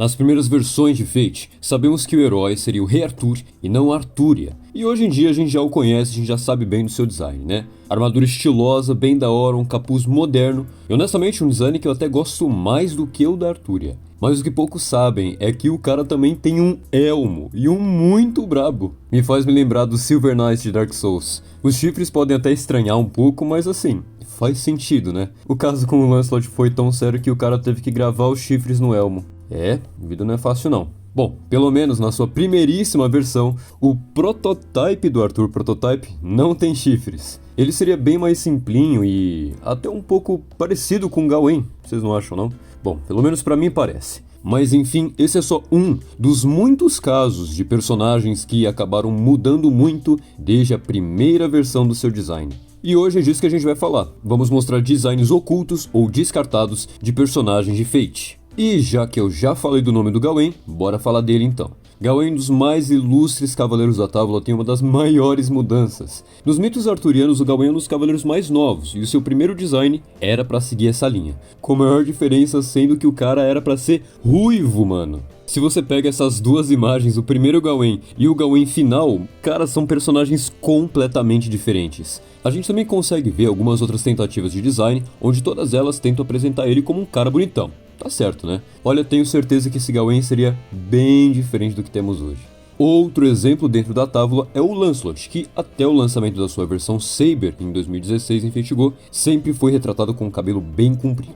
Nas primeiras versões de Fate, sabemos que o herói seria o Rei Arthur e não Artúria. E hoje em dia a gente já o conhece, a gente já sabe bem do seu design, né? Armadura estilosa, bem da hora, um capuz moderno e honestamente um design que eu até gosto mais do que o da Artúria. Mas o que poucos sabem é que o cara também tem um elmo, e um muito brabo. Me faz me lembrar do Silver Knight de Dark Souls. Os chifres podem até estranhar um pouco, mas assim, faz sentido, né? O caso com o Lancelot foi tão sério que o cara teve que gravar os chifres no elmo. A vida não é fácil não. Bom, pelo menos na sua primeiríssima versão, o prototype do Arthur Prototype não tem chifres. Ele seria bem mais simplinho e até um pouco parecido com o Gawain, vocês não acham não? Bom, pelo menos pra mim parece. Mas enfim, esse é só um dos muitos casos de personagens que acabaram mudando muito desde a primeira versão do seu design. E hoje é disso que a gente vai falar. Vamos mostrar designs ocultos ou descartados de personagens de Fate. E já que eu já falei do nome do Gawain, bora falar dele então. Gawain, dos mais ilustres cavaleiros da Távola, tem uma das maiores mudanças. Nos mitos arturianos, o Gawain é um dos cavaleiros mais novos, e o seu primeiro design era pra seguir essa linha. Com a maior diferença sendo que o cara era pra ser ruivo, mano. Se você pega essas duas imagens, o primeiro Gawain e o Gawain final, cara, são personagens completamente diferentes. A gente também consegue ver algumas outras tentativas de design, onde todas elas tentam apresentar ele como um cara bonitão. Tá certo, né? Olha, tenho certeza que esse Gawain seria bem diferente do que temos hoje. Outro exemplo dentro da Távola é o Lancelot, que até o lançamento da sua versão Saber em 2016 em Fate Go, sempre foi retratado com o cabelo bem comprido.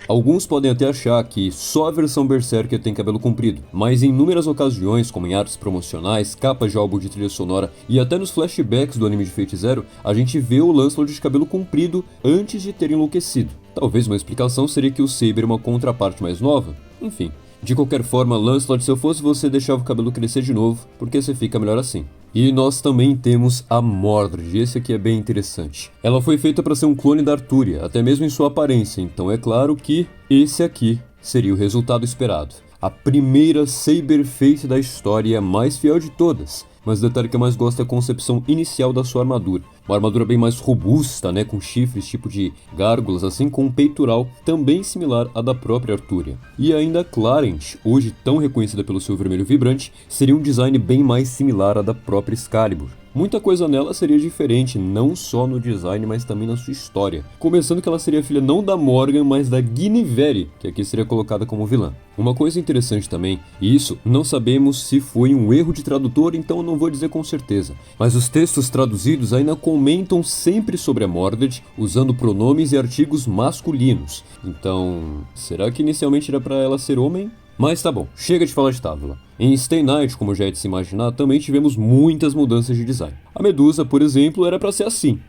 Alguns podem até achar que só a versão Berserker tem cabelo comprido, mas em inúmeras ocasiões, como em artes promocionais, capas de álbum de trilha sonora e até nos flashbacks do anime de Fate Zero, a gente vê o Lancelot de cabelo comprido antes de ter enlouquecido. Talvez uma explicação seria que o Saber é uma contraparte mais nova? Enfim. De qualquer forma, Lancelot, se eu fosse você, deixava o cabelo crescer de novo, porque você fica melhor assim. E nós também temos a Mordred, esse aqui é bem interessante. Ela foi feita para ser um clone da Artúria, até mesmo em sua aparência, então é claro que esse aqui seria o resultado esperado. A primeira Saber-Face da história e a mais fiel de todas. Mas o detalhe que eu mais gosto é a concepção inicial da sua armadura. Uma armadura bem mais robusta, né, com chifres tipo de gárgulas, assim com um peitoral também similar à da própria Artúria. E ainda a Clarent, hoje tão reconhecida pelo seu vermelho vibrante, seria um design bem mais similar à da própria Excalibur. Muita coisa nela seria diferente, não só no design, mas também na sua história. Começando que ela seria filha não da Morgan, mas da Guinevere, que aqui seria colocada como vilã. Uma coisa interessante também, e isso não sabemos se foi um erro de tradutor, então eu não vou dizer com certeza, mas os textos traduzidos ainda comentam sempre sobre a Mordred, usando pronomes e artigos masculinos. Então, será que inicialmente era pra ela ser homem? Mas tá bom, chega de falar de Távola. Em Stay Night, como já é de se imaginar, também tivemos muitas mudanças de design. A Medusa, por exemplo, era pra ser assim.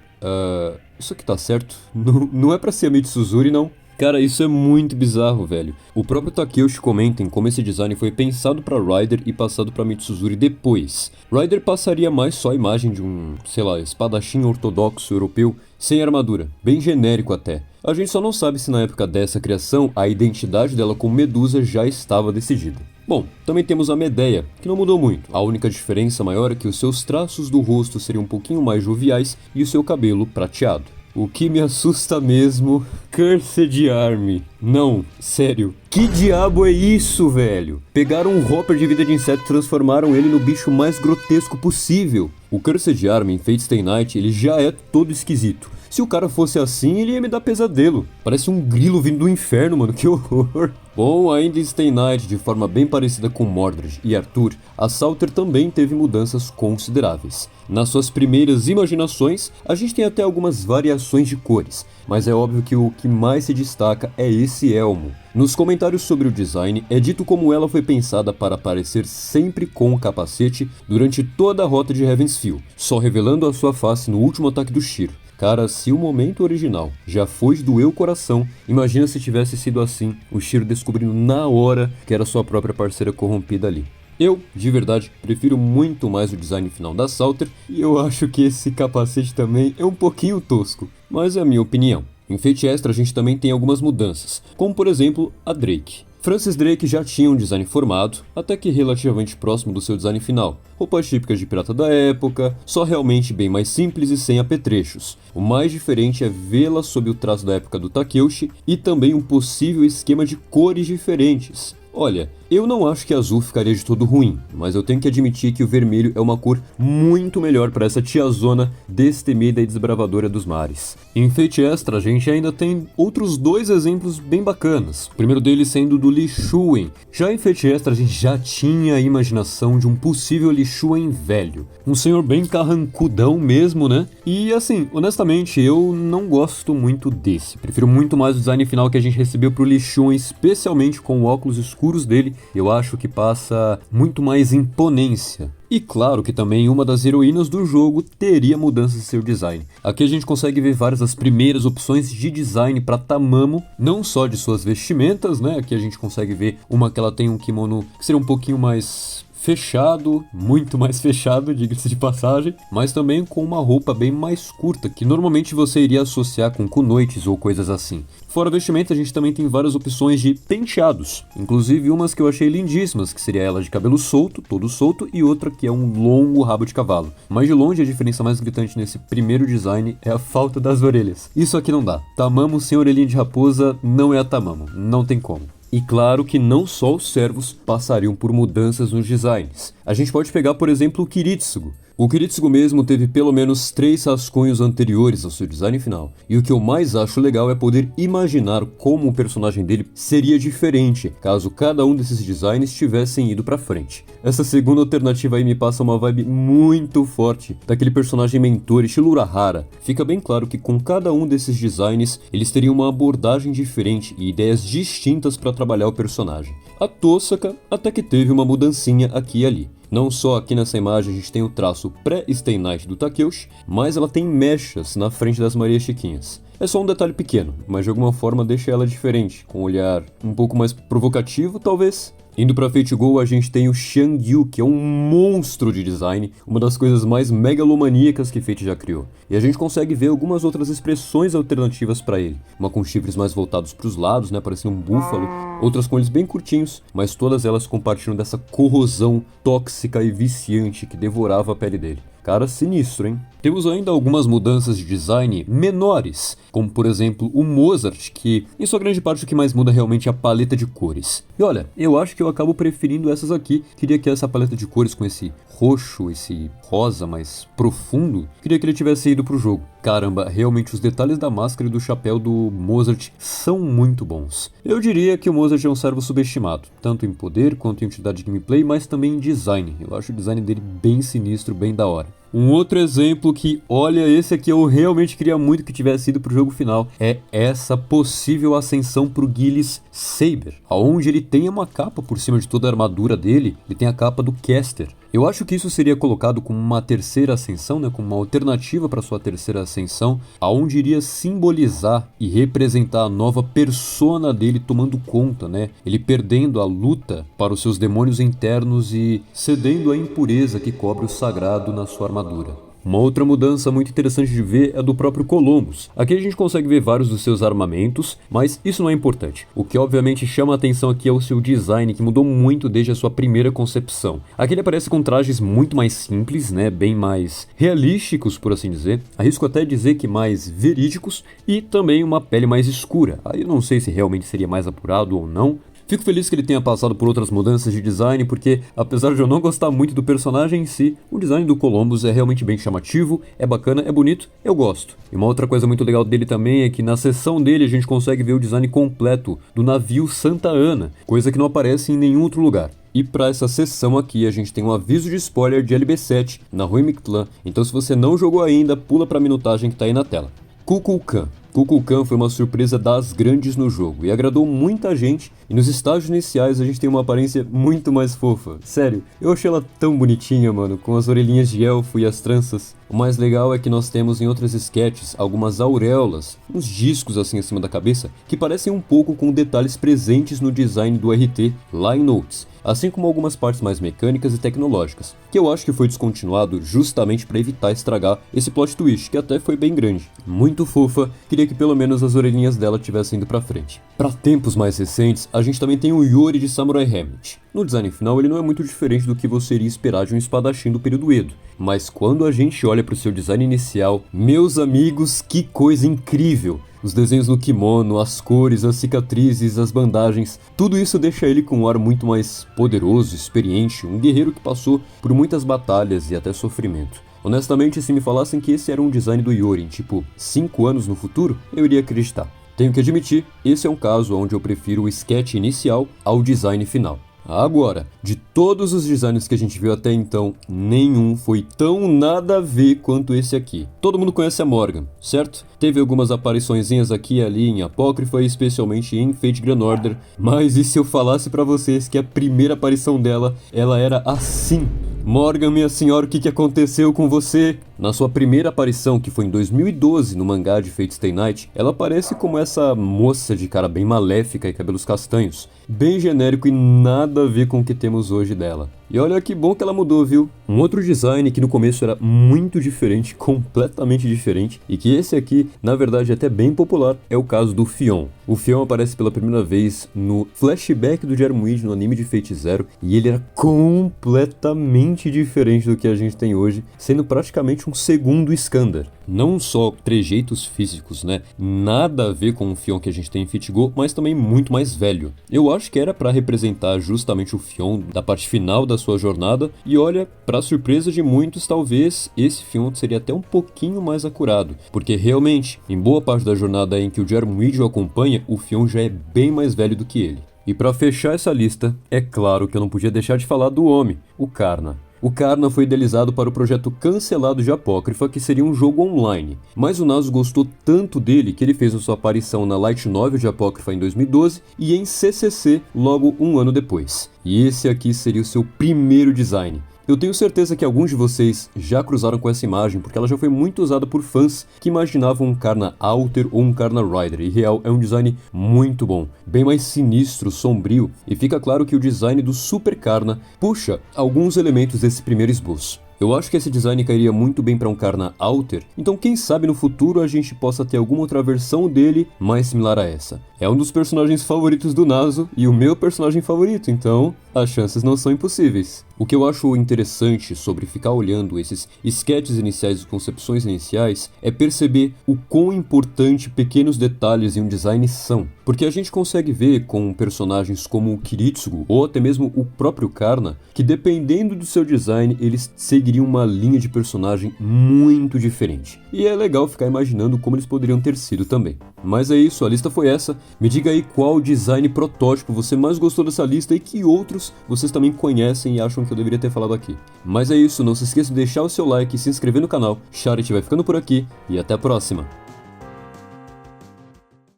Isso aqui tá certo? Não é pra ser a Mitsuzuri, não. Cara, isso é muito bizarro, velho. O próprio Takeuchi comenta em como esse design foi pensado pra Ryder e passado pra Mitsuzuri depois. Ryder passaria mais só a imagem de um, sei lá, espadachim ortodoxo europeu, sem armadura, bem genérico até. A gente só não sabe se na época dessa criação a identidade dela como Medusa já estava decidida. Bom, também temos a Medeia, que não mudou muito. A única diferença maior é que os seus traços do rosto seriam um pouquinho mais joviais e o seu cabelo prateado. O que me assusta mesmo, Cursed Army. Não, sério, que diabo é isso, velho? Pegaram um Hopper de vida de inseto e transformaram ele no bicho mais grotesco possível. O Cursed Army em Fate Stay Night, ele já é todo esquisito. Se o cara fosse assim, ele ia me dar pesadelo. Parece um grilo vindo do inferno, mano, que horror. Bom, ainda em Stay Night, de forma bem parecida com Mordred e Arthur, a Salter também teve mudanças consideráveis. Nas suas primeiras imaginações, a gente tem até algumas variações de cores, mas é óbvio que o que mais se destaca é esse elmo. Nos comentários sobre o design, é dito como ela foi pensada para aparecer sempre com o capacete durante toda a rota de Heavensfield, só revelando a sua face no último ataque do Shiro. Cara, se o momento original já foi doer o coração, imagina se tivesse sido assim, o Shiro descobrindo na hora que era sua própria parceira corrompida ali. Eu, de verdade, prefiro muito mais o design final da Salter, e eu acho que esse capacete também é um pouquinho tosco, mas é a minha opinião. Em Fate Extra a gente também tem algumas mudanças, como por exemplo a Drake. Francis Drake já tinha um design formado, até que relativamente próximo do seu design final. Roupas típicas de pirata da época, só realmente bem mais simples e sem apetrechos. O mais diferente é vê-la sob o traço da época do Takeuchi e também um possível esquema de cores diferentes. Olha, Eu não acho que azul ficaria de todo ruim, mas eu tenho que admitir que o vermelho é uma cor muito melhor para essa tiazona destemida e desbravadora dos mares. Em Fate Extra, a gente ainda tem outros dois exemplos bem bacanas. O primeiro deles sendo do Li Shuwen. Já em Fate Extra, a gente já tinha a imaginação de um possível Li Shuwen velho. Um senhor bem carrancudão mesmo, né? E assim, honestamente, eu não gosto muito desse. Prefiro muito mais o design final que a gente recebeu pro Li Shuwen, especialmente com os óculos escuros dele. Eu acho que passa muito mais imponência. E claro que também uma das heroínas do jogo teria mudanças em seu design. Aqui a gente consegue ver várias das primeiras opções de design para Tamamo, não só de suas vestimentas, né? Aqui a gente consegue ver uma que ela tem um kimono que seria um pouquinho mais fechado, muito mais fechado, diga-se de passagem, mas também com uma roupa bem mais curta, que normalmente você iria associar com kunoites ou coisas assim. Fora vestimenta, a gente também tem várias opções de penteados, inclusive umas que eu achei lindíssimas, que seria ela de cabelo solto, todo solto, e outra que é um longo rabo de cavalo. Mas de longe a diferença mais gritante nesse primeiro design é a falta das orelhas. Isso aqui não dá. Tamamo sem orelhinha de raposa não é a Tamamo, não tem como. E claro que não só os servos passariam por mudanças nos designs. A gente pode pegar, por exemplo, o Kiritsugu. O Kiritsugu mesmo teve pelo menos 3 rascunhos anteriores ao seu design final. E o que eu mais acho legal é poder imaginar como o personagem dele seria diferente caso cada um desses designs tivessem ido pra frente. Essa segunda alternativa aí me passa uma vibe muito forte daquele personagem mentor estilo Urahara. Fica bem claro que com cada um desses designs eles teriam uma abordagem diferente e ideias distintas para trabalhar o personagem. A Tosaka até que teve uma mudancinha aqui e ali. Não só aqui nessa imagem a gente tem o traço pré-Stay Night do Takeuchi, mas ela tem mechas na frente das Marias Chiquinhas. É só um detalhe pequeno, mas de alguma forma deixa ela diferente, com um olhar um pouco mais provocativo talvez. Indo pra Fate Go, a gente tem o Xiangyu, que é um monstro de design, uma das coisas mais megalomaníacas que Fate já criou. E a gente consegue ver algumas outras expressões alternativas pra ele. Uma com chifres mais voltados pros lados, né, parecendo um búfalo, outras com eles bem curtinhos, mas todas elas compartilham dessa corrosão tóxica e viciante que devorava a pele dele. Cara sinistro, hein? Temos ainda algumas mudanças de design menores, como por exemplo o Mozart, que em sua grande parte o que mais muda realmente é a paleta de cores. E olha, eu acho que eu acabo preferindo essas aqui. Queria que essa paleta de cores com esse roxo, esse rosa mais profundo, queria que ele tivesse ido pro jogo. Caramba, realmente os detalhes da máscara e do chapéu do Mozart são muito bons. Eu diria que o Mozart é um servo subestimado, tanto em poder quanto em utilidade de gameplay, mas também em design. Eu acho o design dele bem sinistro, bem da hora. Um outro exemplo que, olha, esse aqui eu realmente queria muito que tivesse ido pro jogo final, é essa possível ascensão pro Gilles Saber, aonde ele tem uma capa por cima de toda a armadura dele, ele tem a capa do Caster. Eu acho que isso seria colocado como uma terceira ascensão, né, como uma alternativa para sua terceira ascensão, aonde iria simbolizar e representar a nova persona dele tomando conta, né, ele perdendo a luta para os seus demônios internos e cedendo à impureza que cobre o sagrado na sua armadura. Uma outra mudança muito interessante de ver é a do próprio Columbus. Aqui a gente consegue ver vários dos seus armamentos, mas isso não é importante. O que obviamente chama a atenção aqui é o seu design, que mudou muito desde a sua primeira concepção. Aqui ele aparece com trajes muito mais simples, né, bem mais realísticos, por assim dizer. Arrisco até dizer que mais verídicos, e também uma pele mais escura. Aí eu não sei se realmente seria mais apurado ou não. Fico feliz que ele tenha passado por outras mudanças de design, porque apesar de eu não gostar muito do personagem em si, o design do Columbus é realmente bem chamativo, é bacana, é bonito, eu gosto. E uma outra coisa muito legal dele também é que na seção dele a gente consegue ver o design completo do navio Santa Ana, coisa que não aparece em nenhum outro lugar. E para essa sessão aqui a gente tem um aviso de spoiler de LB7 na Rui Mictlan, então se você não jogou ainda, pula para a minutagem que tá aí na tela. Kukulkan. Kukulkan foi uma surpresa das grandes no jogo e agradou muita gente, e nos estágios iniciais a gente tem uma aparência muito mais fofa. Sério, eu achei ela tão bonitinha, mano, com as orelhinhas de elfo e as tranças. O mais legal é que nós temos em outras sketches algumas auréolas, uns discos assim acima da cabeça, que parecem um pouco com detalhes presentes no design do RT lá em Notes, assim como algumas partes mais mecânicas e tecnológicas, que eu acho que foi descontinuado justamente para evitar estragar esse plot twist, que até foi bem grande. Muito fofa, queria que pelo menos as orelhinhas dela tivessem indo pra frente. Para tempos mais recentes, a gente também tem o Yori de Samurai Hamlet. No design final ele não é muito diferente do que você iria esperar de um espadachim do período Edo, mas quando a gente olha para o seu design inicial, meus amigos, que coisa incrível! Os desenhos no kimono, as cores, as cicatrizes, as bandagens, tudo isso deixa ele com um ar muito mais poderoso, experiente, um guerreiro que passou por muitas batalhas e até sofrimento. Honestamente, se me falassem que esse era um design do Yori em tipo 5 anos no futuro, eu iria acreditar. Tenho que admitir, esse é um caso onde eu prefiro o sketch inicial ao design final. Agora, de todos os designs que a gente viu até então, nenhum foi tão nada a ver quanto esse aqui. Todo mundo conhece a Morgan, certo? Teve algumas apariçõezinhas aqui e ali em Apócrifa, especialmente em Fate Grand Order, mas e se eu falasse pra vocês que a primeira aparição dela, ela era assim? Morgan, minha senhora, o que aconteceu com você? Na sua primeira aparição, que foi em 2012 no mangá de Fate Stay Night, ela aparece como essa moça de cara bem maléfica e cabelos castanhos, bem genérico e nada a ver com o que temos hoje dela. E olha que bom que ela mudou, viu? Um outro design que no começo era muito diferente, completamente diferente, e que esse aqui, na verdade, é até bem popular, é o caso do Fion. O Fion aparece pela primeira vez no flashback do Jarmuid no anime de Fate Zero, e ele era completamente diferente do que a gente tem hoje, sendo praticamente um segundo Iskandar. Não só trejeitos físicos, né? Nada a ver com o Fion que a gente tem em Fate Go, mas também muito mais velho. Eu acho que era para representar justamente o Fion da parte final da sua jornada, e olha, para surpresa de muitos, talvez esse Fion seria até um pouquinho mais acurado, porque realmente, em boa parte da jornada em que o Jarmuid o acompanha, o Fion já é bem mais velho do que ele. E para fechar essa lista, é claro que eu não podia deixar de falar do homem, o Karna. O Karna foi idealizado para o projeto cancelado de Apócrifa, que seria um jogo online, mas o Naso gostou tanto dele que ele fez a sua aparição na Light Novel de Apócrifa em 2012 e em CCC logo um ano depois. E esse aqui seria o seu primeiro design. Eu tenho certeza que alguns de vocês já cruzaram com essa imagem, porque ela já foi muito usada por fãs que imaginavam um Karna Alter ou um Karna Rider, e real é um design muito bom, bem mais sinistro, sombrio, e fica claro que o design do Super Karna puxa alguns elementos desse primeiro esboço. Eu acho que esse design cairia muito bem para um Karna Alter, então quem sabe no futuro a gente possa ter alguma outra versão dele mais similar a essa. É um dos personagens favoritos do Naso e o meu personagem favorito, então as chances não são impossíveis. O que eu acho interessante sobre ficar olhando esses sketches iniciais e concepções iniciais é perceber o quão importante pequenos detalhes em um design são. Porque a gente consegue ver com personagens como o Kiritsugu ou até mesmo o próprio Karna, que dependendo do seu design eles seguiriam uma linha de personagem muito diferente. E é legal ficar imaginando como eles poderiam ter sido também. Mas é isso, a lista foi essa. Me diga aí qual design protótipo você mais gostou dessa lista e que outros vocês também conhecem e acham que eu deveria ter falado aqui. Mas é isso, não se esqueça de deixar o seu like e se inscrever no canal. Charity vai ficando por aqui e até a próxima!